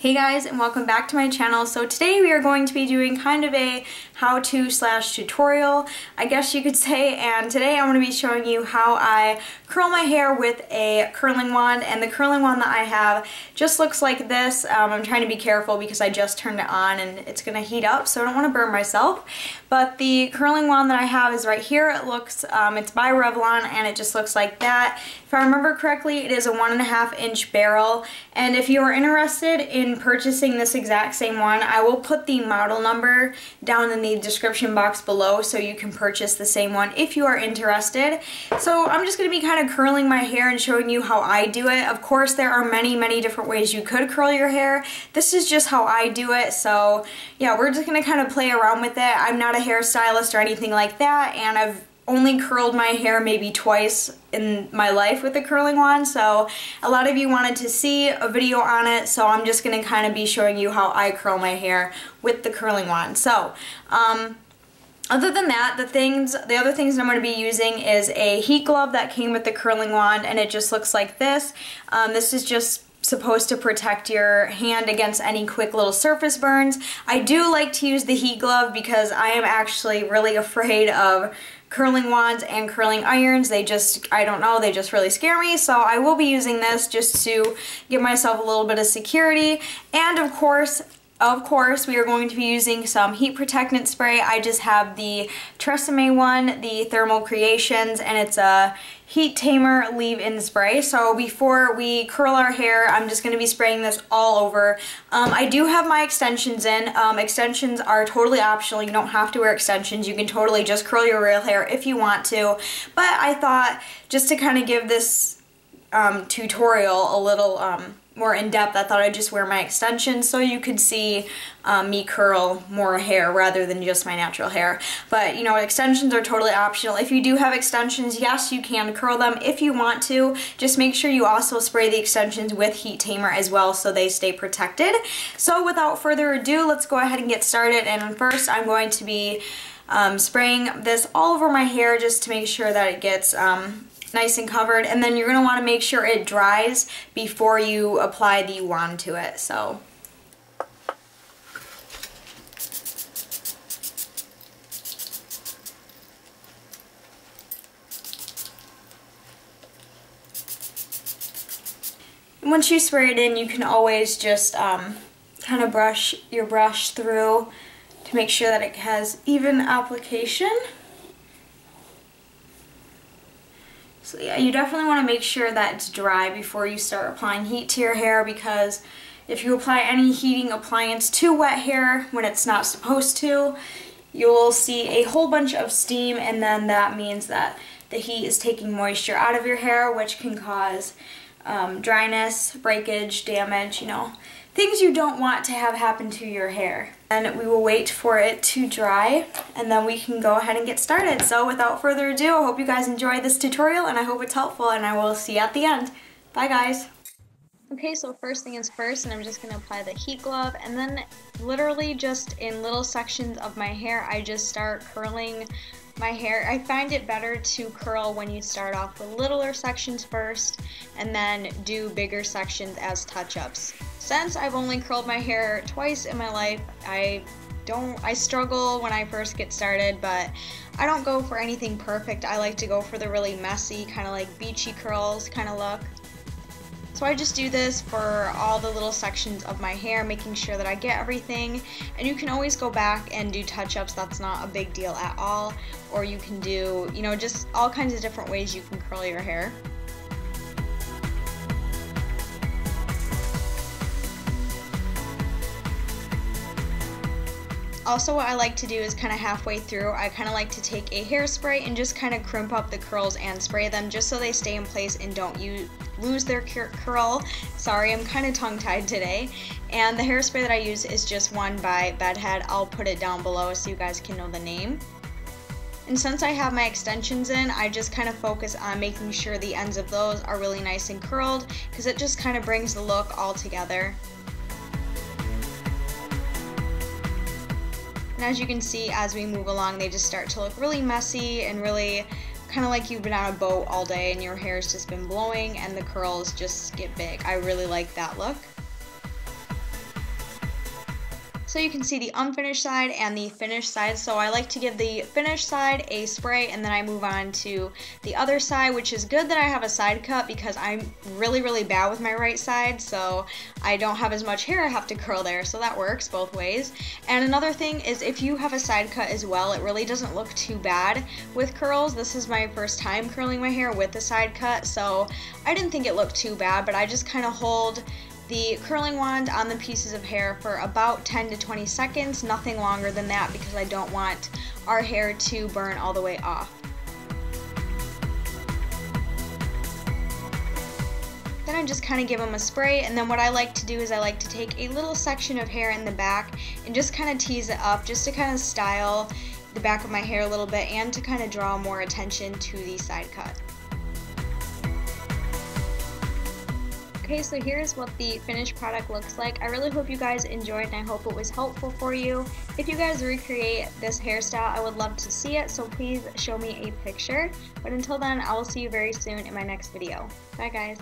Hey guys, and welcome back to my channel. So today we are going to be doing kind of a how-to / tutorial, I guess you could say, and today I'm going to be showing you how I curl my hair with a curling wand, and the curling wand that I have just looks like this. I'm trying to be careful because I just turned it on and it's going to heat up, so I don't want to burn myself. But the curling wand that I have is right here. It looks, it's by Revlon, and it just looks like that. If I remember correctly, it is a 1.5 inch barrel, and if you are interested in purchasing this exact same one, I will put the model number down in the description box below so you can purchase the same one if you are interested. So I'm just going to be kind of curling my hair and showing you how I do it. Of course, there are many different ways you could curl your hair. This is just how I do it, so yeah, we're just going to kind of play around with it. I'm not a hairstylist or anything like that, and I've only curled my hair maybe twice in my life with a curling wand, so a lot of you wanted to see a video on it, so I'm just going to kind of be showing you how I curl my hair with the curling wand. So other than that, the other things that I'm going to be using is a heat glove that came with the curling wand, and it just looks like this. This is just supposed to protect your hand against any quick little surface burns. I do like to use the heat glove because I am actually really afraid of curling wands and curling irons. They just, I don't know, they just really scare me, so I will be using this just to give myself a little bit of security. And of course, we are going to be using some heat protectant spray. I just have the Tresemme one, the Thermal Creations, and it's a heat tamer leave-in spray. So before we curl our hair, I'm just going to be spraying this all over. I do have my extensions in. Extensions are totally optional. You don't have to wear extensions. You can totally just curl your real hair if you want to. But I thought just to kind of give this tutorial a little more in-depth, I thought I'd just wear my extensions so you could see me curl more hair rather than just my natural hair. But you know, extensions are totally optional. If you do have extensions, yes, you can curl them if you want to. Just make sure you also spray the extensions with heat tamer as well so they stay protected. So without further ado, let's go ahead and get started. And first I'm going to be spraying this all over my hair just to make sure that it gets nice and covered, and then you're going to want to make sure it dries before you apply the wand to it. So once you spray it in, you can always just kind of brush your brush through to make sure that it has even application. So yeah, you definitely want to make sure that it's dry before you start applying heat to your hair, because if you apply any heating appliance to wet hair when it's not supposed to, you'll see a whole bunch of steam, and then that means that the heat is taking moisture out of your hair, which can cause dryness, breakage, damage, you know, things you don't want to have happen to your hair. And we will wait for it to dry, and then we can go ahead and get started. So without further ado, I hope you guys enjoy this tutorial, and I hope it's helpful, and I will see you at the end. Bye guys! Okay, so first thing is first, and I'm just going to apply the heat glove, and then literally just in little sections of my hair, I just start curling my hair. I find it better to curl when you start off with littler sections first and then do bigger sections as touch-ups. Since I've only curled my hair twice in my life, I struggle when I first get started, but I don't go for anything perfect. I like to go for the really messy, kind of like beachy curls kind of look. So I just do this for all the little sections of my hair, making sure that I get everything. And you can always go back and do touch-ups. That's not a big deal at all. Or you can do, you know, just all kinds of different ways you can curl your hair. Also, what I like to do is kind of halfway through, I kind of like to take a hairspray and just kind of crimp up the curls and spray them just so they stay in place and don't lose their curl. Sorry, I'm kind of tongue-tied today. And the hairspray that I use is just one by Bedhead. I'll put it down below so you guys can know the name. And since I have my extensions in, I just kind of focus on making sure the ends of those are really nice and curled, because it just kind of brings the look all together. And as you can see, as we move along, they just start to look really messy and really kind of like you've been on a boat all day and your hair's just been blowing and the curls just get big. I really like that look. So you can see the unfinished side and the finished side. So I like to give the finished side a spray and then I move on to the other side, which is good that I have a side cut because I'm really bad with my right side, so I don't have as much hair I have to curl there, so that works both ways. And another thing is if you have a side cut as well, it really doesn't look too bad with curls. This is my first time curling my hair with a side cut, so I didn't think it looked too bad, but I just kind of hold the curling wand on the pieces of hair for about 10 to 20 seconds, nothing longer than that because I don't want our hair to burn all the way off. Then I just kind of give them a spray, and then what I like to do is I like to take a little section of hair in the back and just kind of tease it up just to kind of style the back of my hair a little bit and to kind of draw more attention to the side cut. Okay, so here's what the finished product looks like. I really hope you guys enjoyed and I hope it was helpful for you. If you guys recreate this hairstyle, I would love to see it, so please show me a picture. But until then, I will see you very soon in my next video. Bye guys.